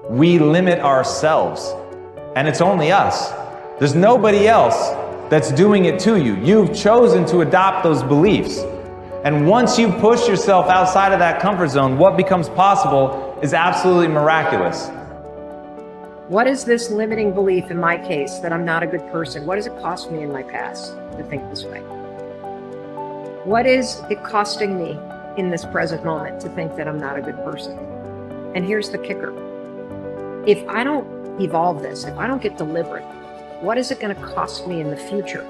we limit ourselves. And it's only us. There's nobody else that's doing it to you. You've chosen to adopt those beliefs. And once you push yourself outside of that comfort zone, what becomes possible is absolutely miraculous. What is this limiting belief in my case that I'm not a good person? What does it cost me in my past to think this way? What is it costing me in this present moment to think that I'm not a good person? And here's the kicker. If I don't evolve this, if I don't get deliberate, what is it going to cost me in the future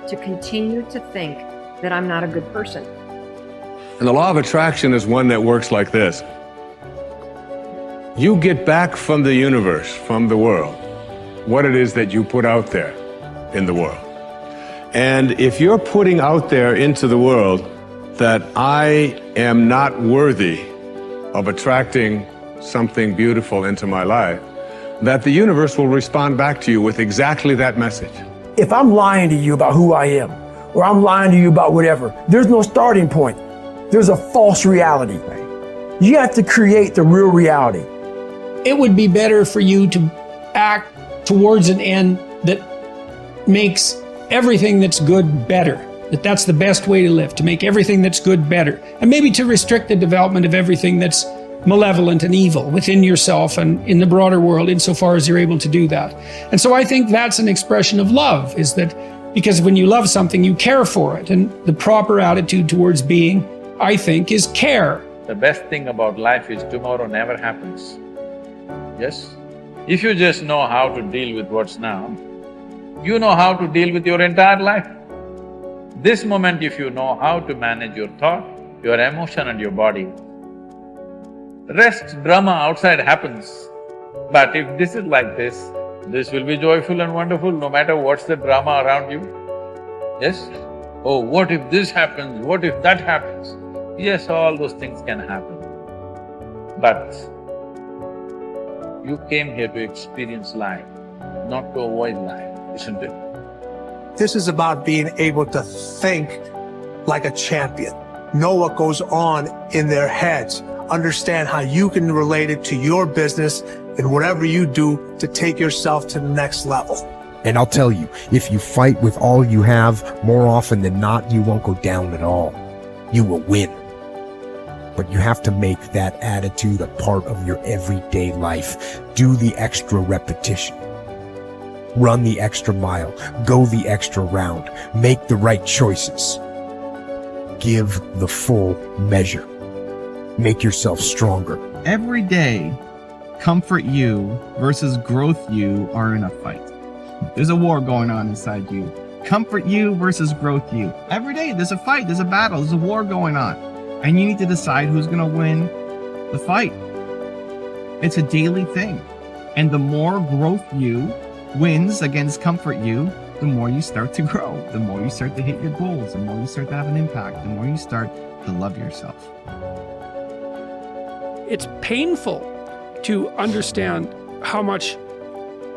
to continue to think that I'm not a good person? And the law of attraction is one that works like this. You get back from the universe, from the world, what it is that you put out there in the world. And if you're putting out there into the world that I am not worthy of attracting something beautiful into my life, that the universe will respond back to you with exactly that message. If I'm lying to you about who I am, or I'm lying to you about whatever, there's no starting point. There's a false reality. You have to create the real reality. It would be better for you to act towards an end that makes everything that's good better. That's the best way to live, to make everything that's good better. And maybe to restrict the development of everything that's malevolent and evil within yourself and in the broader world, insofar as you're able to do that. And so I think that's an expression of love, is that because when you love something, you care for it. And the proper attitude towards being, I think, is care. The best thing about life is tomorrow never happens. Yes? If you just know how to deal with what's now, you know how to deal with your entire life. This moment, if you know how to manage your thought, your emotion and your body, rest drama outside happens. But if this is like this will be joyful and wonderful no matter what's the drama around you. Yes? Oh, what if this happens, what if that happens? Yes, all those things can happen. But you came here to experience life, not to avoid life, isn't it? This is about being able to think like a champion, know what goes on in their heads, understand how you can relate it to your business and whatever you do to take yourself to the next level. And I'll tell you, if you fight with all you have, more often than not, you won't go down at all. You will win. But you have to make that attitude a part of your everyday life. Do the extra repetition. Run the extra mile. Go the extra round. Make the right choices. Give the full measure. Make yourself stronger. Every day, comfort you versus growth you are in a fight. There's a war going on inside you. Comfort you versus growth you. Every day there's a fight, there's a battle, there's a war going on. And you need to decide who's gonna win the fight. It's a daily thing. And the more growth you wins against comfort you, the more you start to grow, the more you start to hit your goals, the more you start to have an impact, the more you start to love yourself. It's painful to understand how much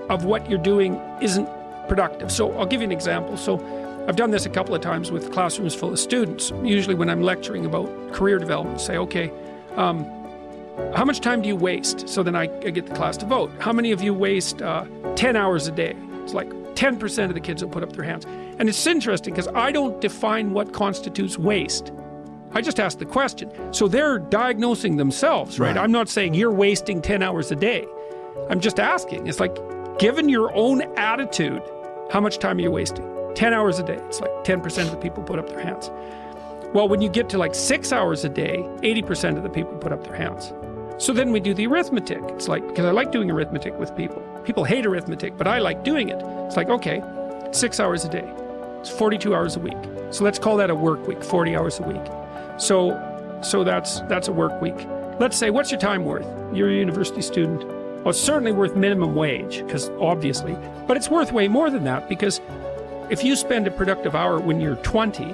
of what you're doing isn't productive. So I'll give you an example. So I've done this a couple of times with classrooms full of students. Usually when I'm lecturing about career development, say, okay, how much time do you waste? So then I get the class to vote. How many of you waste 10 hours a day? It's like 10% of the kids will put up their hands. And it's interesting because I don't define what constitutes waste. I just ask the question. So they're diagnosing themselves, right? I'm not saying you're wasting 10 hours a day. I'm just asking. It's like, given your own attitude, how much time are you wasting? 10 hours a day. It's like 10% of the people put up their hands. Well, when you get to like 6 hours a day, 80% of the people put up their hands. So then we do the arithmetic. It's like, because I like doing arithmetic with people. People hate arithmetic, but I like doing it. It's like, okay, 6 hours a day. It's 42 hours a week. So let's call that a work week, 40 hours a week. So that's a work week. Let's say, what's your time worth? You're a university student. Well, it's certainly worth minimum wage, because obviously, but it's worth way more than that, because if you spend a productive hour when you're 20,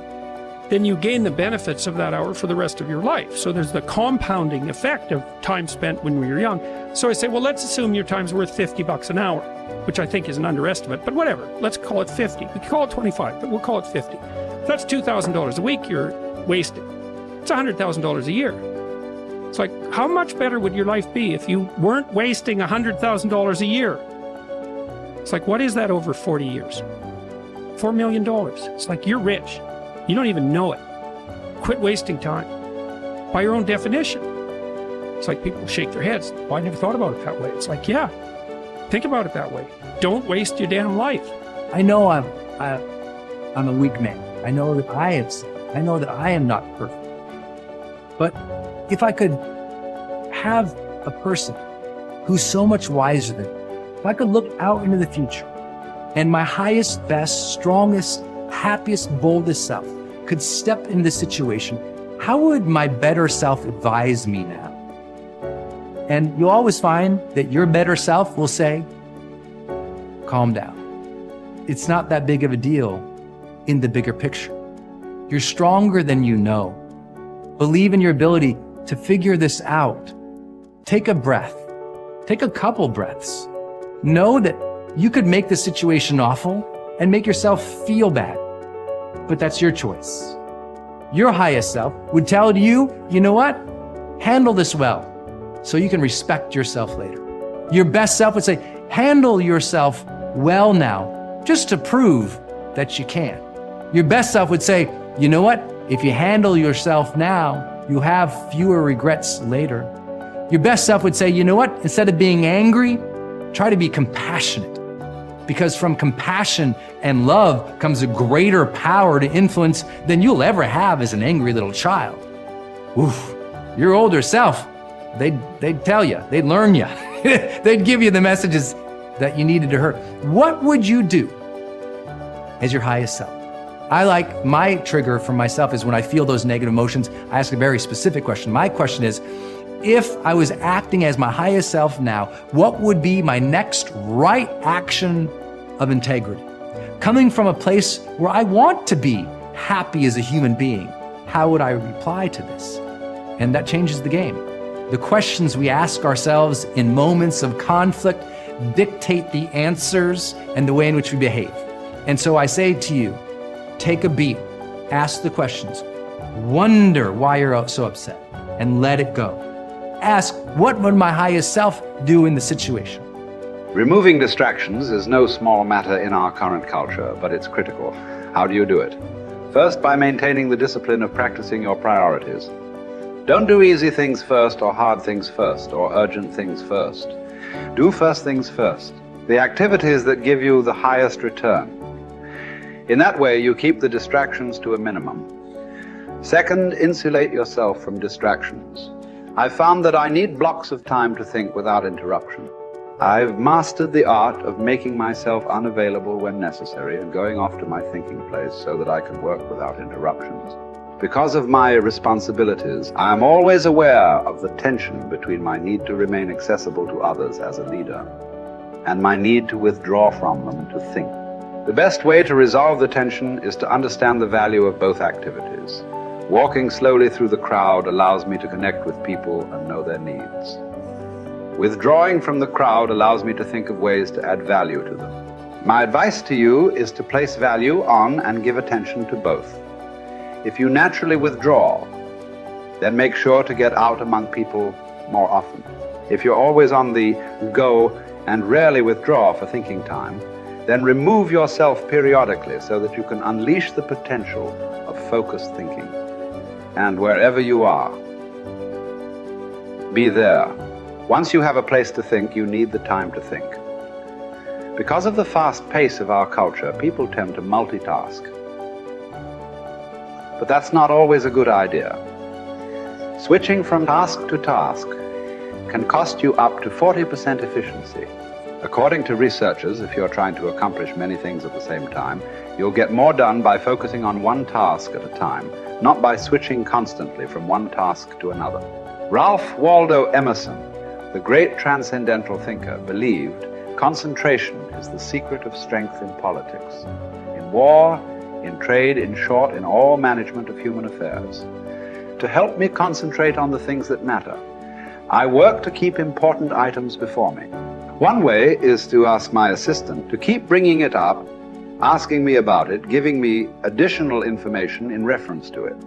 then you gain the benefits of that hour for the rest of your life. So there's the compounding effect of time spent when we were young. So I say, well, let's assume your time's worth $50 an hour, which I think is an underestimate, but whatever, let's call it 50. We could call it 25, but we'll call it 50. That's $2,000 a week you're wasting. It's $100,000 a year. It's like, how much better would your life be if you weren't wasting $100,000 a year? It's like, what is that over 40 years? $4 million. It's like, you're rich. You don't even know it. Quit wasting time. By your own definition. It's like people shake their heads. Well, I never thought about it that way. It's like, yeah, think about it that way. Don't waste your damn life. I know I'm a weak man. I know that I have sinned. I know that I am not perfect. But if I could have a person who's so much wiser than me, if I could look out into the future and my highest, best, strongest, happiest, boldest self could step into the situation, how would my better self advise me now? And you'll always find that your better self will say, calm down. It's not that big of a deal in the bigger picture. You're stronger than you know. Believe in your ability to figure this out. Take a breath. Take a couple breaths. Know that you could make the situation awful and make yourself feel bad, but that's your choice. Your highest self would tell you, you know what? Handle this well so you can respect yourself later. Your best self would say, handle yourself well now, just to prove that you can. Your best self would say, you know what? If you handle yourself now, you'll have fewer regrets later. Your best self would say, you know what? Instead of being angry, try to be compassionate. Because from compassion and love comes a greater power to influence than you'll ever have as an angry little child. Oof, your older self, they'd tell you, they'd learn you. They'd give you the messages that you needed to hear. What would you do as your highest self? I like my trigger for myself is when I feel those negative emotions, I ask a very specific question. My question is, if I was acting as my highest self now, what would be my next right action of integrity? Coming from a place where I want to be happy as a human being, how would I reply to this? And that changes the game. The questions we ask ourselves in moments of conflict dictate the answers and the way in which we behave. And so I say to you, take a beat, ask the questions, wonder why you're so upset, and let it go. Ask, what would my highest self do in the situation? Removing distractions is no small matter in our current culture, but it's critical. How do you do it? First, by maintaining the discipline of practicing your priorities. Don't do easy things first, or hard things first, or urgent things first. Do first things first, the activities that give you the highest return. In that way, you keep the distractions to a minimum. Second, insulate yourself from distractions. I've found that I need blocks of time to think without interruption. I've mastered the art of making myself unavailable when necessary and going off to my thinking place so that I can work without interruptions. Because of my responsibilities, I am always aware of the tension between my need to remain accessible to others as a leader and my need to withdraw from them to think. The best way to resolve the tension is to understand the value of both activities. Walking slowly through the crowd allows me to connect with people and know their needs. Withdrawing from the crowd allows me to think of ways to add value to them. My advice to you is to place value on and give attention to both. If you naturally withdraw, then make sure to get out among people more often. If you're always on the go and rarely withdraw for thinking time, then remove yourself periodically so that you can unleash the potential of focused thinking. And wherever you are, be there. Once you have a place to think, you need the time to think. Because of the fast pace of our culture, people tend to multitask. But that's not always a good idea. Switching from task to task can cost you up to 40% efficiency. According to researchers, if you're trying to accomplish many things at the same time, you'll get more done by focusing on one task at a time, not by switching constantly from one task to another. Ralph Waldo Emerson, the great transcendental thinker, believed concentration is the secret of strength in politics, in war, in trade, in short, in all management of human affairs. To help me concentrate on the things that matter, I work to keep important items before me. One way is to ask my assistant to keep bringing it up, asking me about it, giving me additional information in reference to it.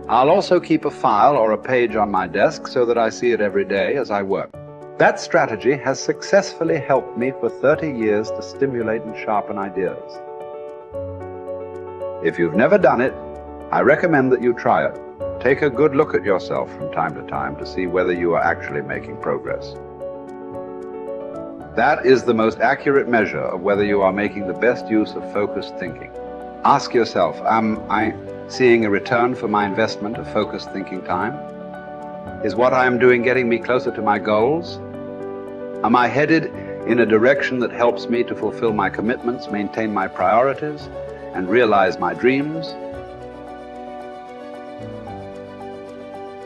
I'll also keep a file or a page on my desk so that I see it every day as I work. That strategy has successfully helped me for 30 years to stimulate and sharpen ideas. If you've never done it, I recommend that you try it. Take a good look at yourself from time to time to see whether you are actually making progress. That is the most accurate measure of whether you are making the best use of focused thinking. Ask yourself, am I seeing a return for my investment of focused thinking time? Is what I am doing getting me closer to my goals? Am I headed in a direction that helps me to fulfill my commitments, maintain my priorities, and realize my dreams?